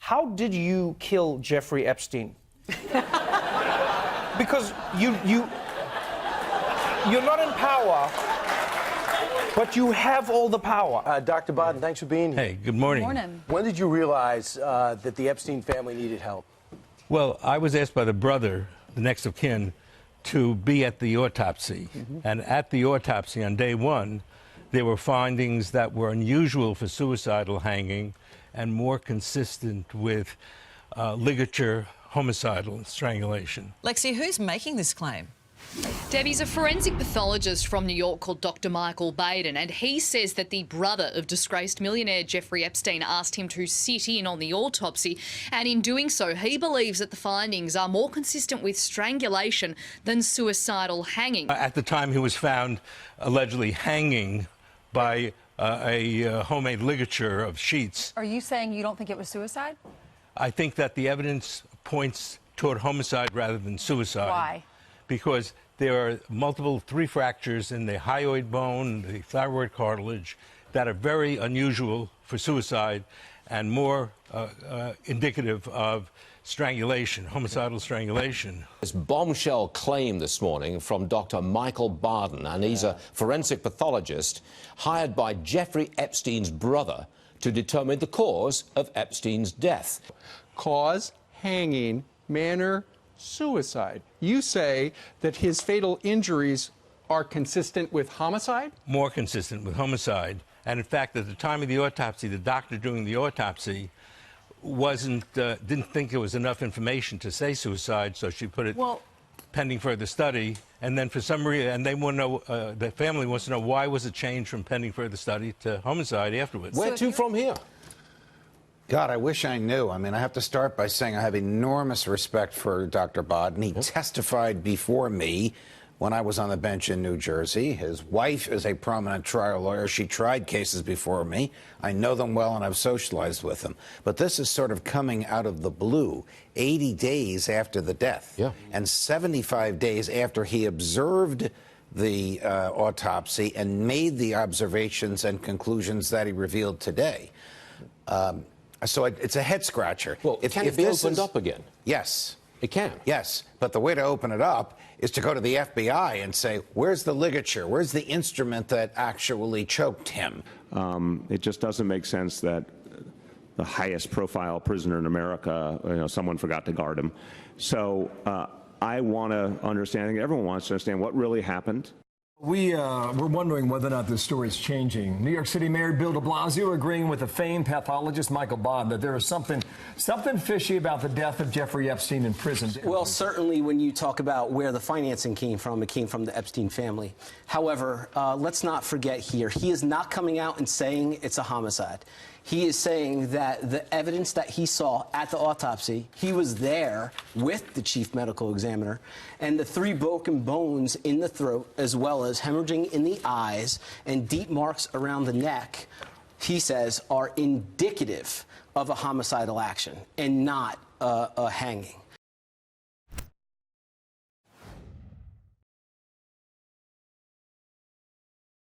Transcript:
how did you kill Jeffrey Epstein? Because you're not in power, but you have all the power. Dr. Baden, thanks for being here. Hey, good morning. Good morning. When did you realize that the Epstein family needed help? Well, I was asked by the brother, the next of kin, to be at the autopsy. And at the autopsy on day one, there were findings that were unusual for suicidal hanging and more consistent with ligature, homicidal strangulation. Lexi, who's making this claim? Debbie's a forensic pathologist from New York called Dr. Michael Baden, and he says that the brother of disgraced millionaire Jeffrey Epstein asked him to sit in on the autopsy, and in doing so, he believes that the findings are more consistent with strangulation than suicidal hanging. At the time he was found allegedly hanging by a homemade ligature of sheets. Are you saying you don't think it was suicide? I think that the evidence points toward homicide rather than suicide. Why? Because there are multiple 3 fractures in the hyoid bone, the thyroid cartilage, that are very unusual for suicide and more indicative of strangulation, homicidal strangulation. This bombshell claim this morning from Dr. Michael Baden, and he's a forensic pathologist hired by Jeffrey Epstein's brother to determine the cause of Epstein's death. Cause, hanging, manner, suicide. You say that his fatal injuries are consistent with homicide? More consistent with homicide. And in fact, at the time of the autopsy, the doctor doing the autopsy didn't think there was enough information to say suicide, so she put it pending further study. And then for some reason, and they want to know, the family wants to know, why was it changed from pending further study to homicide afterwards? Where to from here? God, I wish I knew. I mean, I have to start by saying I have enormous respect for Dr. Baden. He testified before me when I was on the bench in New Jersey. His wife is a prominent trial lawyer. She tried cases before me. I know them well, and I've socialized with them. But this is sort of coming out of the blue, 80 days after the death, and 75 days after he observed the autopsy and made the observations and conclusions that he revealed today. So it's a head-scratcher. Well, can it be opened up again? Yes. It can? Yes. But the way to open it up is to go to the FBI and say, where's the ligature? Where's the instrument that actually choked him? It just doesn't make sense that the highest-profile prisoner in America, someone forgot to guard him. So I want to understand, I think everyone wants to understand what really happened. We're wondering whether or not this story is changing. New York City Mayor Bill de Blasio agreeing with the famed pathologist Michael Baden that there is something fishy about the death of Jeffrey Epstein in prison. Well, certainly when you talk about where the financing came from, it came from the Epstein family. However, let's not forget here, he is not coming out and saying it's a homicide. He is saying that the evidence that he saw at the autopsy, he was there with the chief medical examiner, and the 3 broken bones in the throat, as well as hemorrhaging in the eyes and deep marks around the neck, he says, are indicative of a homicidal action and not a hanging.